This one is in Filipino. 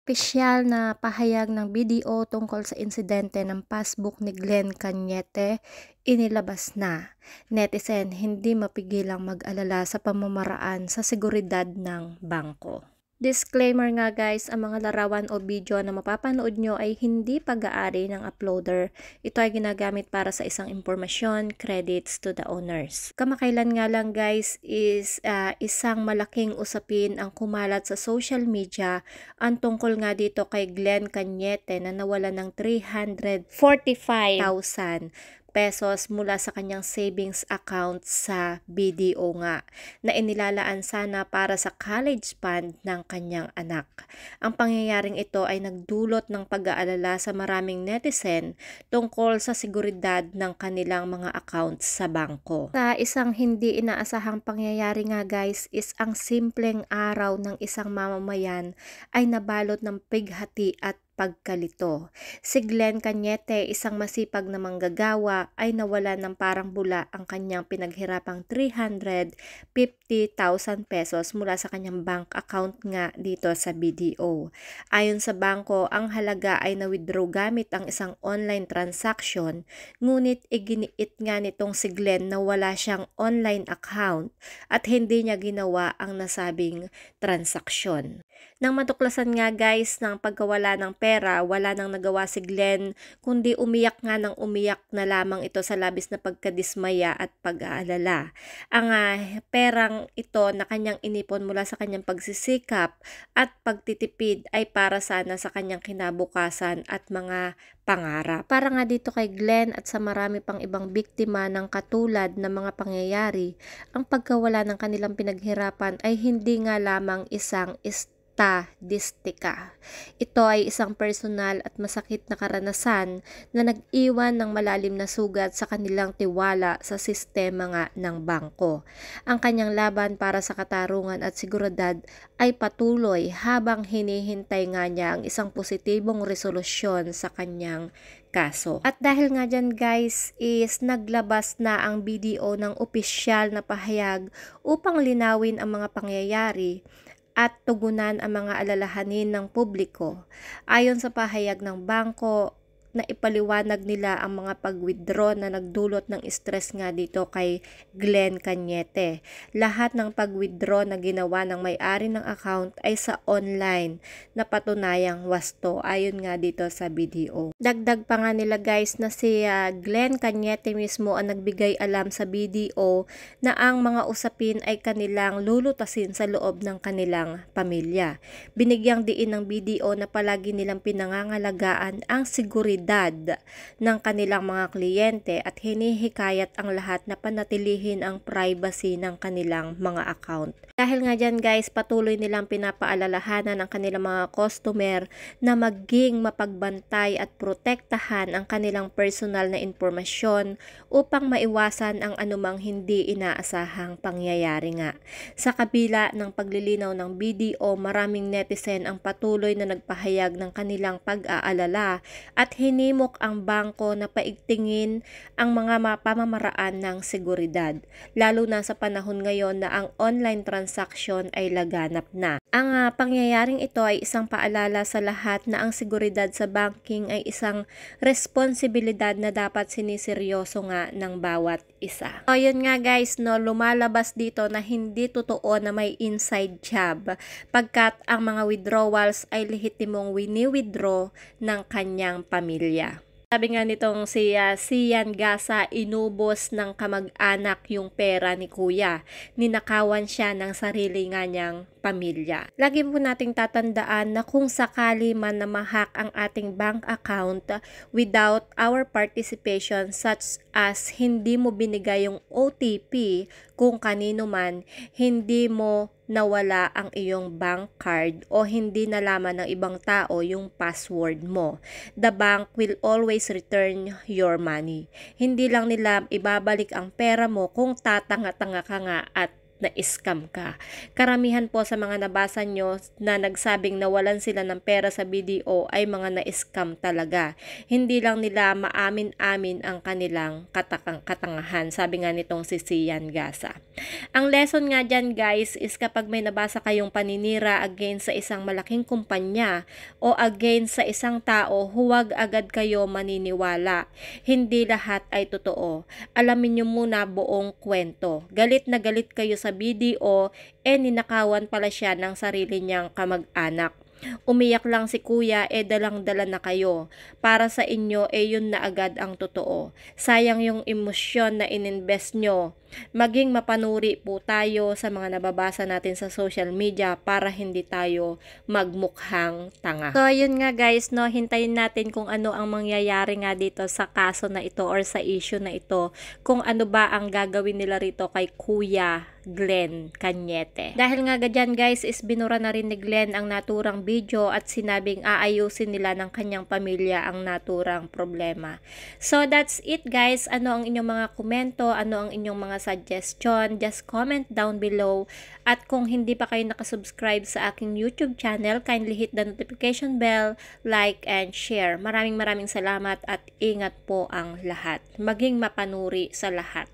Opisyal na pahayag ng BDO tungkol sa insidente ng passbook ni Glenn Cañete inilabas na. Netizen hindi mapigilang mag-alala sa pamamaraan sa seguridad ng bangko. Disclaimer nga guys, ang mga larawan o video na mapapanood nyo ay hindi pag-aari ng uploader. Ito ay ginagamit para sa isang impormasyon, credits to the owners. Kamakailan nga lang guys is isang malaking usapin ang kumalat sa social media ang tungkol nga dito kay Glenn Cañete na nawala ng 345,000 pesos mula sa kanyang savings account sa BDO nga na inilalaan sana para sa college fund ng kanyang anak. Ang pangyayaring ito ay nagdulot ng pag-aalala sa maraming netizen tungkol sa seguridad ng kanilang mga accounts sa bangko. Sa isang hindi inaasahang pangyayari nga guys is ang simpleng araw ng isang mamamayan ay nabalot ng pighati at pagkalito. Si Glenn Cañete, isang masipag na manggagawa, ay nawala ng parang bula ang kanyang pinaghirapang 350,000 pesos mula sa kanyang bank account nga dito sa BDO. Ayon sa bangko, ang halaga ay na-withdraw gamit ang isang online transaction, ngunit iginiit nga nitong si Glenn na wala siyang online account at hindi niya ginawa ang nasabing transaksyon. Nang matuklasan nga guys ng pagkawala ng pera, wala nang nagawa si Glenn kundi umiyak nga ng umiyak na lamang ito sa labis na pagkadismaya at pag-aalala. Ang perang ito na kanyang inipon mula sa kanyang pagsisikap at pagtitipid ay para sana sa kanyang kinabukasan at mga pangarap. Para nga dito kay Glenn at sa marami pang ibang biktima ng katulad na mga pangyayari, ang pagkawala ng kanilang pinaghirapan ay hindi nga lamang isang estadistika. Ito ay isang personal at masakit na karanasan na nag-iwan ng malalim na sugat sa kanilang tiwala sa sistema nga ng bangko. Ang kanyang laban para sa katarungan at seguridad ay patuloy habang hinihintay nga niya ang isang positibong resolusyon sa kanyang kaso. At dahil nga dyan guys is naglabas na ang BDO ng opisyal na pahayag upang linawin ang mga pangyayari at tugunan ang mga alalahanin ng publiko. Ayon sa pahayag ng bangko, na ipaliwanag nila ang mga pag-withdraw na nagdulot ng stress nga dito kay Glenn Cañete. Lahat ng pag-withdraw na ginawa ng may-ari ng account ay sa online na patunayang wasto ayon nga dito sa BDO. Dagdag pa nga nila guys na si Glenn Cañete mismo ang nagbigay alam sa BDO na ang mga usapin ay kanilang lulutasin sa loob ng kanilang pamilya. Binigyang diin ng BDO na palagi nilang pinangangalagaan ang seguridad ng kanilang mga kliyente at hinihikayat ang lahat na panatilihin ang privacy ng kanilang mga account. Dahil nga dyan guys, patuloy nilang pinapaalalahanan ang kanilang mga customer na maging mapagbantay at protektahan ang kanilang personal na impormasyon upang maiwasan ang anumang hindi inaasahang pangyayari nga. Sa kabila ng paglilinaw ng BDO, maraming netizen ang patuloy na nagpahayag ng kanilang pag-aalala at hinimok ang bangko na paigtingin ang mga pamamaraan ng seguridad, lalo na sa panahon ngayon na ang online transaction ay laganap na. Ang pangyayaring ito ay isang paalala sa lahat na ang seguridad sa banking ay isang responsibilidad na dapat siniseryoso nga ng bawat isa. So yun nga guys, no, lumalabas dito na hindi totoo na may inside job pagkat ang mga withdrawals ay lehitimong wini-withdraw ng kanyang pamilya. Sabi nga nitong si Sian Gasa, inubos ng kamag-anak yung pera ni kuya. Ninakawan siya ng sarili nga niyang pamilya. Lagi po nating tatandaan na kung sakali man na ma-hack ang ating bank account without our participation, such as hindi mo binigay yung OTP kung kanino man, hindi mo nawala ang iyong bank card o hindi nalaman ng ibang tao yung password mo, the bank will always return your money. Hindi lang nila ibabalik ang pera mo kung tatanga-tanga ka nga at na-scam ka. Karamihan po sa mga nabasa nyo na nagsabing nawalan sila ng pera sa BDO ay mga na-scam talaga. Hindi lang nila maamin-amin ang kanilang katangahan. Sabi nga nitong si Sian Gasa. Ang lesson nga dyan guys is kapag may nabasa kayong paninira against sa isang malaking kumpanya o against sa isang tao, huwag agad kayo maniniwala. Hindi lahat ay totoo. Alamin nyo muna buong kwento. Galit na galit kayo sa BDO, ninakawan pala siya ng sarili niyang kamag-anak. Umiyak lang si kuya, dalang-dala na kayo. Para sa inyo, yun na agad ang totoo. Sayang yung emosyon na ininvest nyo. Maging mapanuri po tayo sa mga nababasa natin sa social media para hindi tayo magmukhang tanga. So, yun nga guys, no, hintayin natin kung ano ang mangyayari nga dito sa kaso na ito or sa issue na ito. Kung ano ba ang gagawin nila rito kay Kuya Glenn Cañete. Dahil nga gadyan guys, is binura na rin ni Glenn ang naturang video at sinabing aayusin nila ng kanyang pamilya ang naturang problema. So, that's it guys. Ano ang inyong mga komento? Ano ang inyong mga suggestion? Just comment down below. At kung hindi pa kayo nakasubscribe sa aking YouTube channel, kindly hit the notification bell, like, and share. Maraming salamat at ingat po ang lahat. Maging mapanuri sa lahat.